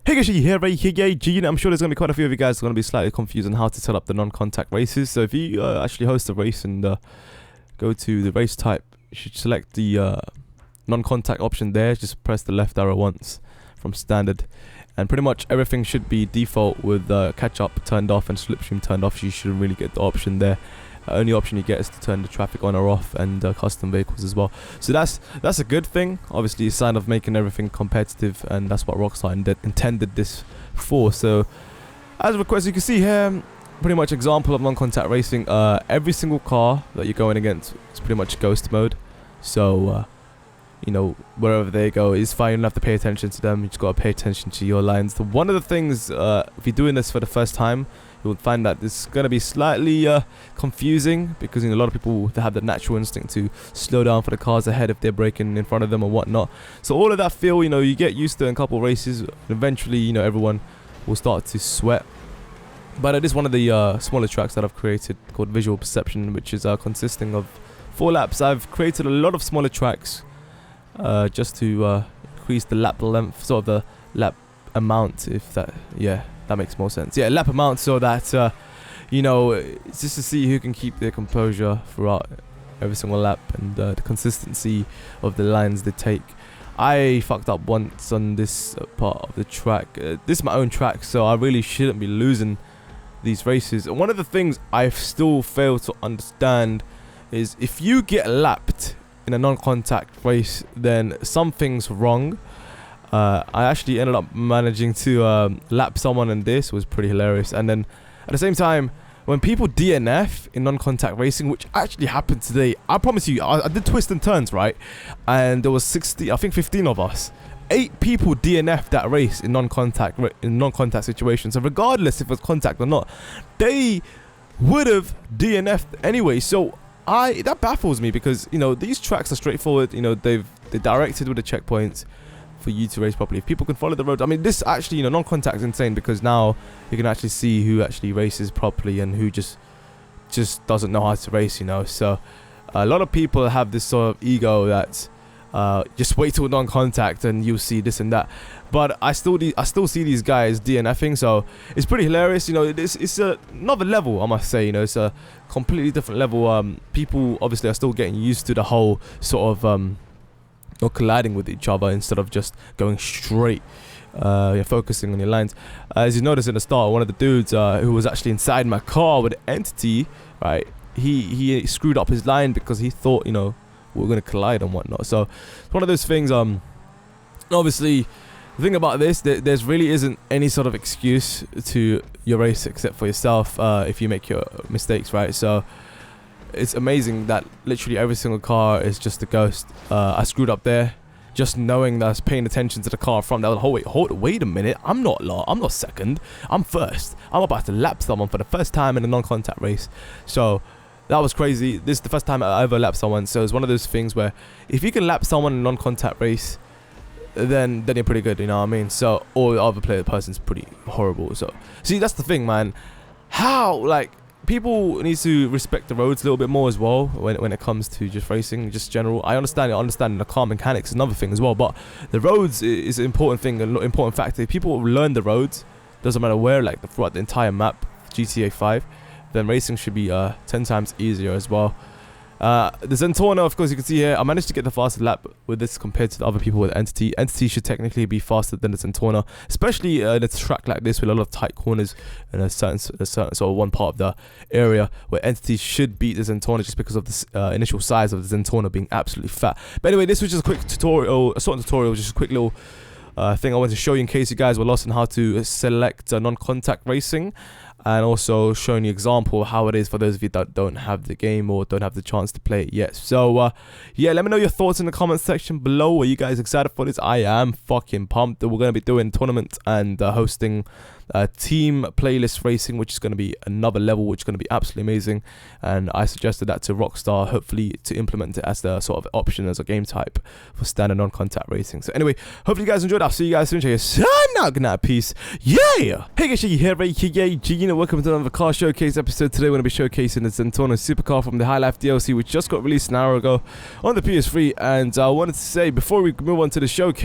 Hey guys, here, G. I'm sure there's going to be quite a few of you guys going to be slightly confused on how to set up the non-contact races. So if you actually host a race and go to the race type, you should select the non-contact option there. Just press the left arrow once from standard. And pretty much everything should be default with catch-up turned off and slipstream turned off. So you shouldn't really get the option there. Only option you get is to turn the traffic on or off, and custom vehicles as well. So that's a good thing. Obviously a sign of making everything competitive, and that's what Rockstar intended this for. So as a request, you can see here pretty much example of non-contact racing. Every single car that you're going against is pretty much ghost mode. So you know, wherever they go is fine. You don't have to pay attention to them. You just got to pay attention to your lines. One of the things, if you're doing this for the first time, you will find that this is going to be slightly confusing, because a lot of people, they have the natural instinct to slow down for the cars ahead if they're braking in front of them or whatnot. So all of that feel, you get used to in a couple of races. Eventually, everyone will start to sweat. But it is one of the smaller tracks that I've created called Visual Perception, which is consisting of 4 laps. I've created a lot of smaller tracks just to increase the lap length, sort of the lap amount, if that, that makes more sense. Lap amount, so that it's just to see who can keep their composure throughout every single lap, and the consistency of the lines they take. I fucked up once on this part of the track. This is my own track, so I really shouldn't be losing these races. And one of the things I've still failed to understand is if you get lapped in a non-contact race, then something's wrong. I actually ended up managing to lap someone, and this was pretty hilarious. And then at the same time, when people DNF in non-contact racing, which actually happened today, I promise you, I did twist and turns, right? And there was 15 of us. 8 people DNF'd that race in non-contact situations. So regardless if it was contact or not, they would have DNF'd anyway. So that baffles me, because these tracks are straightforward. They're directed with the checkpoints for you to race properly. If people can follow the road, I mean, this actually, non-contact is insane, because now you can actually see who actually races properly and who just doesn't know how to race. So a lot of people have this sort of ego that just wait till non-contact and you'll see this and that. But I still see these guys DNFing, so it's pretty hilarious. It's another level, I must say. It's a completely different level. People obviously are still getting used to the whole sort of or colliding with each other instead of just going straight. You're focusing on your lines. As you noticed in the start, one of the dudes who was actually inside my car with the entity, right? He screwed up his line because he thought we were going to collide and whatnot. So it's one of those things. Obviously, the thing about this, there's really isn't any sort of excuse to your race except for yourself if you make your mistakes, right? So it's amazing that literally every single car is just a ghost. I screwed up there, just knowing that I was paying attention to the car from that. Wait a minute, I'm not second, I'm first. I'm about to lap someone for the first time in a non-contact race. So that was crazy. This is the first time I ever lapped someone. So it's one of those things where if you can lap someone in a non-contact race, then you're pretty good, you know what I mean? So, or the other person's pretty horrible. So see, that's the thing, man. How, people need to respect the roads a little bit more as well when it comes to just racing, just general. I understand the car mechanics is another thing as well, but the roads is an important thing, an important factor. If people learn the roads, doesn't matter where, throughout the entire map, GTA 5, then racing should be 10 times easier as well. The Zentorno, of course, you can see here, I managed to get the fastest lap with this compared to the other people with Entity. Entity should technically be faster than the Zentorno, especially in a track like this with a lot of tight corners and a certain sort of one part of the area where Entity should beat the Zentorno just because of the initial size of the Zentorno being absolutely fat. But anyway, this was just a quick tutorial, just a quick little thing I wanted to show you in case you guys were lost on how to select non-contact racing, and also showing you example how it is for those of you that don't have the game or don't have the chance to play it yet. So let me know your thoughts in the comment section below. Are you guys excited for this? I am fucking pumped. We're going to be doing tournaments and hosting team playlist racing, which is going to be another level, which is going to be absolutely amazing. And I suggested that to Rockstar, hopefully to implement it as the sort of option as a game type for standard non-contact racing. So anyway, hopefully you guys enjoyed. I'll see you guys soon. Good night, peace. Yeah. Hey guys, here, welcome to another car showcase episode. Today we're going to be showcasing the Zentorno supercar from the High Life DLC, which just got released an hour ago on the PS3. And I wanted to say, before we move on to the showcase,